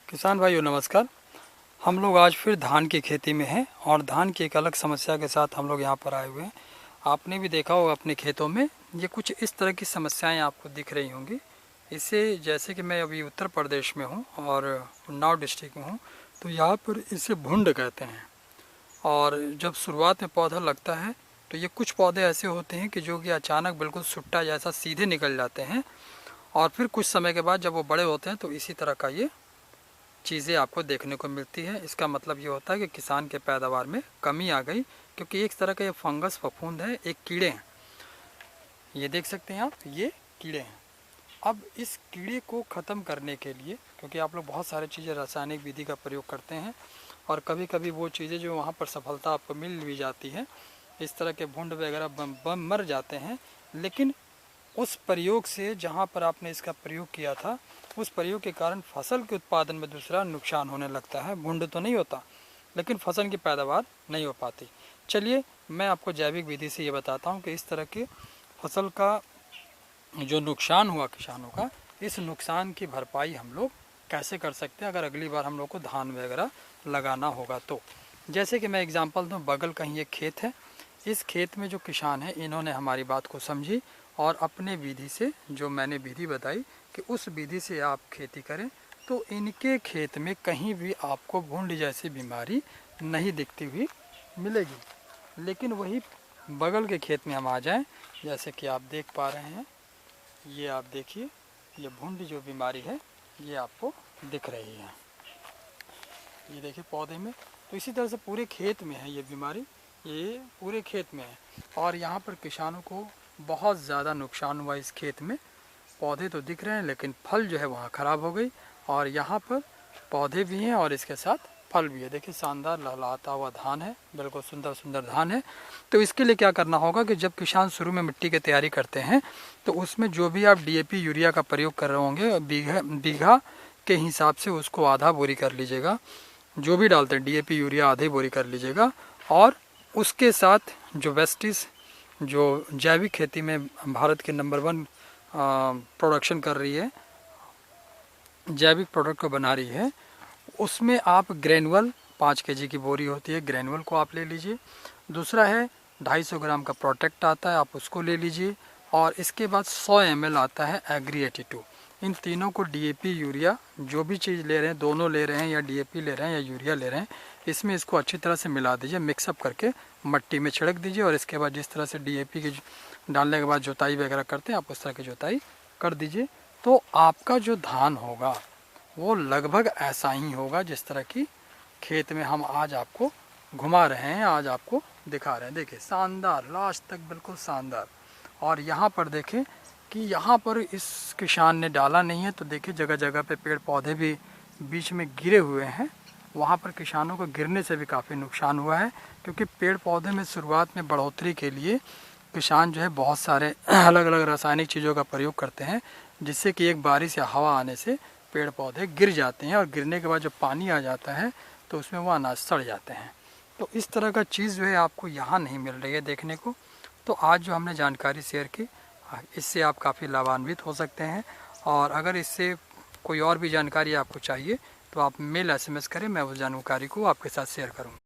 किसान भाइयों नमस्कार। हम लोग आज फिर धान की खेती में हैं और धान की एक अलग समस्या के साथ हम लोग यहाँ पर आए हुए हैं। आपने भी देखा होगा अपने खेतों में ये कुछ इस तरह की समस्याएं आपको दिख रही होंगी। इसे जैसे कि मैं अभी उत्तर प्रदेश में हूँ और उन्नाव डिस्ट्रिक्ट में हूँ, तो यहाँ पर इसे भुंड कहते हैं। और जब शुरुआत में पौधा लगता है तो ये कुछ पौधे ऐसे होते हैं कि जो कि अचानक बिल्कुल सुट्टा जैसा सीधे निकल जाते हैं और फिर कुछ समय के बाद जब वो बड़े होते हैं तो इसी तरह का ये चीज़ें आपको देखने को मिलती है। इसका मतलब ये होता है कि किसान के पैदावार में कमी आ गई, क्योंकि एक तरह का ये फंगस फफूंद है, एक कीड़े हैं। ये देख सकते हैं आप, ये कीड़े हैं। अब इस कीड़े को ख़त्म करने के लिए, क्योंकि आप लोग बहुत सारी चीज़ें रासायनिक विधि का प्रयोग करते हैं और कभी कभी वो चीज़ें जो वहाँ पर सफलता आपको मिल भी जाती है, इस तरह के भुंड वगैरह बम मर जाते हैं। लेकिन उस प्रयोग से जहाँ पर आपने इसका प्रयोग किया था, उस प्रयोग के कारण फसल के उत्पादन में दूसरा नुकसान होने लगता है। भुंड तो नहीं होता लेकिन फसल की पैदावार नहीं हो पाती। चलिए मैं आपको जैविक विधि से ये बताता हूँ कि इस तरह के फसल का जो नुकसान हुआ किसानों का, इस नुकसान की भरपाई हम लोग कैसे कर सकते हैं अगर अगली बार हम लोग को धान वगैरह लगाना होगा तो। जैसे कि मैं एग्जांपल दूँ, बगल कहीं एक खेत है। इस खेत में जो किसान हैं इन्होंने हमारी बात को समझी और अपने विधि से, जो मैंने विधि बताई कि उस विधि से आप खेती करें, तो इनके खेत में कहीं भी आपको भुंड जैसी बीमारी नहीं दिखती हुई मिलेगी। लेकिन वही बगल के खेत में हम आ जाएं, जैसे कि आप देख पा रहे हैं, ये आप देखिए, ये भुंड जो बीमारी है ये आपको दिख रही है। ये देखिए पौधे में, तो इसी तरह से पूरे खेत में है ये बीमारी, ये पूरे खेत में है। और यहाँ पर किसानों को बहुत ज़्यादा नुकसान हुआ इस खेत में। पौधे तो दिख रहे हैं लेकिन फल जो है वहाँ ख़राब हो गई, और यहाँ पर पौधे भी हैं और इसके साथ फल भी है। देखिए शानदार लहलहाता हुआ धान है, बिल्कुल सुंदर सुंदर धान है। तो इसके लिए क्या करना होगा कि जब किसान शुरू में मिट्टी की तैयारी करते हैं तो उसमें जो भी आप DAP यूरिया का प्रयोग कर रहे होंगे, बीघा के हिसाब से उसको आधा बोरी कर लीजिएगा। जो भी डालते हैं DAP यूरिया आधी बोरी कर लीजिएगा। और उसके साथ जो वेस्टिस, जो जैविक खेती में भारत के नंबर 1 प्रोडक्शन कर रही है, जैविक प्रोडक्ट को बना रही है, उसमें आप ग्रेनुअल 5 kg की बोरी होती है, ग्रेनुअल को आप ले लीजिए। दूसरा है 250 ग्राम का प्रोटेक्ट आता है, आप उसको ले लीजिए। और इसके बाद 100 ml आता है एग्री 82। इन तीनों को DAP यूरिया, जो भी चीज़ ले रहे हैं, दोनों ले रहे हैं या DAP ले रहे हैं या यूरिया ले रहे हैं, इसमें इसको अच्छी तरह से मिला दीजिए, मिक्सअप करके मट्टी में छिड़क दीजिए। और इसके बाद जिस तरह से DAP की डालने के बाद जुताई वगैरह करते हैं, आप उस तरह की जुताई कर दीजिए। तो आपका जो धान होगा वो लगभग ऐसा ही होगा जिस तरह की खेत में हम आज आपको घुमा रहे हैं, आज आपको दिखा रहे हैं। देखिए शानदार, लास्ट तक बिल्कुल शानदार। और यहाँ पर देखें कि यहाँ पर इस किसान ने डाला नहीं है, तो देखिए जगह जगह पे पेड़ पौधे भी बीच में गिरे हुए हैं। वहाँ पर किसानों को गिरने से भी काफ़ी नुकसान हुआ है, क्योंकि पेड़ पौधे में शुरुआत में बढ़ोतरी के लिए किसान जो है बहुत सारे अलग अलग रासायनिक चीज़ों का प्रयोग करते हैं, जिससे कि एक बारिश या हवा आने से पेड़ पौधे गिर जाते हैं और गिरने के बाद जब पानी आ जाता है तो उसमें वो अनाज सड़ जाते हैं। तो इस तरह का चीज़ जो है आपको यहाँ नहीं मिल रही है देखने को। तो आज जो हमने जानकारी शेयर की, इससे आप काफ़ी लाभान्वित हो सकते हैं। और अगर इससे कोई और भी जानकारी आपको चाहिए तो आप मेल SMS करें, मैं उस जानकारी को आपके साथ शेयर करूँगा।